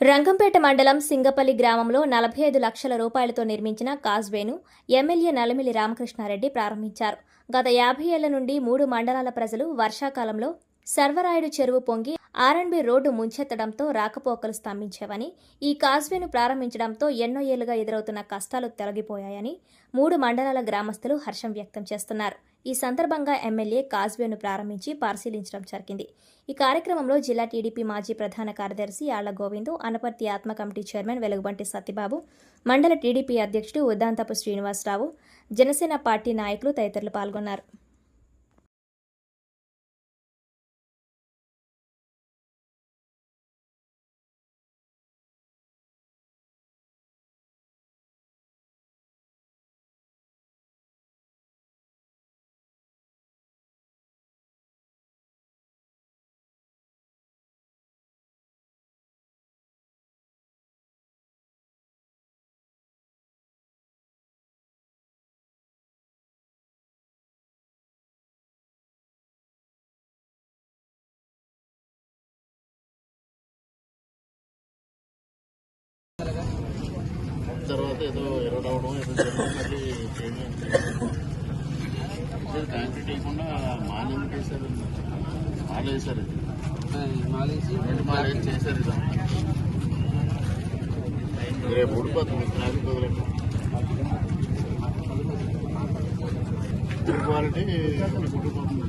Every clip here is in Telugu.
రంగంపేట మండలం సింగపల్లి గ్రామంలో 45 లక్షల రూపాయలతో నిర్మించిన కాజ్వేను ఎమ్మెల్యే నలిమిలి రామకృష్ణారెడ్డి ప్రారంభించారు. గత 50 ఏళ్ల నుండి 3 మండలాల ప్రజలు వర్షాకాలంలో సర్వరాయుడు చెరువు పొంగి ఆర్ఎండ్బి రోడ్డు ముంచెత్తడంతో రాకపోకలు స్తంభించేవని, ఈ కాజ్వేను ప్రారంభించడంతో ఎన్నో ఏళ్లుగా ఎదురవుతున్న కష్టాలు తొలగిపోయాయని 3 మండలాల గ్రామస్తులు హర్షం వ్యక్తం చేస్తున్నారు. ఈ సందర్భంగా ఎమ్మెల్యే కాజ్వేను ప్రారంభించి పరిశీలించడం జరిగింది. ఈ కార్యక్రమంలో జిల్లా టీడీపీ మాజీ ప్రధాన కార్యదర్శి యాళ్ల గోవిందు, అనపర్తి ఆత్మ కమిటీ చైర్మన్ వెలుగుబంటి సత్యబాబు, మండల టీడీపీ అధ్యక్షుడు ఉద్దాంతపు శ్రీనివాసరావు, జనసేన పార్టీ నాయకులు తదితరులు పాల్గొన్నారు. తర్వాత ఏదో ఎరవడం ఏదో మళ్ళీ చేంజ్ కాంక్రీట్ వేయకుండా మాల్ ఎందుకు వేశారు? మాల్ వేశారు, మాల్ చేశారు. రేపు ఊడిపోతుంది, ట్రాఫిక్ వదిలేదు. క్వాలిటీ ఊడిపోతుంది.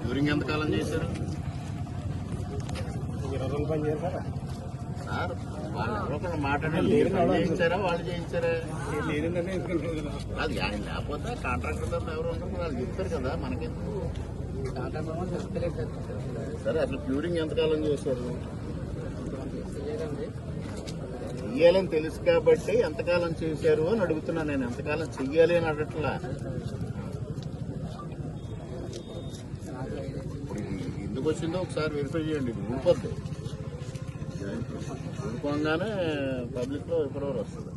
డ్యూరింగ్ ఎంతకాలం చేశారు సార్? వాళ్ళు ఎవరో మాట్లాడారు, పని చేయించారా వాళ్ళు చేయించారా? అది ఆయన లేకపోతే కాంట్రాక్టర్ తరఫున ఎవరు ఉంటారు వాళ్ళు చెప్తారు కదా మనకెందుకు. సరే, అసలు క్యూరింగ్ ఎంతకాలం చేశారు? చెయ్యాలని తెలుసు కాబట్టి ఎంతకాలం చేశారు అని అడుగుతున్నాను నేను. ఎంతకాలం చెయ్యాలి అని అడగట్లా. ఎందుకు వచ్చిందో ఒకసారి వెరిఫై చేయండి. ఊడిపోద్ది, ఊడిపోగానే పబ్లిక్లో ఎప్పుడెవరు వస్తుంది.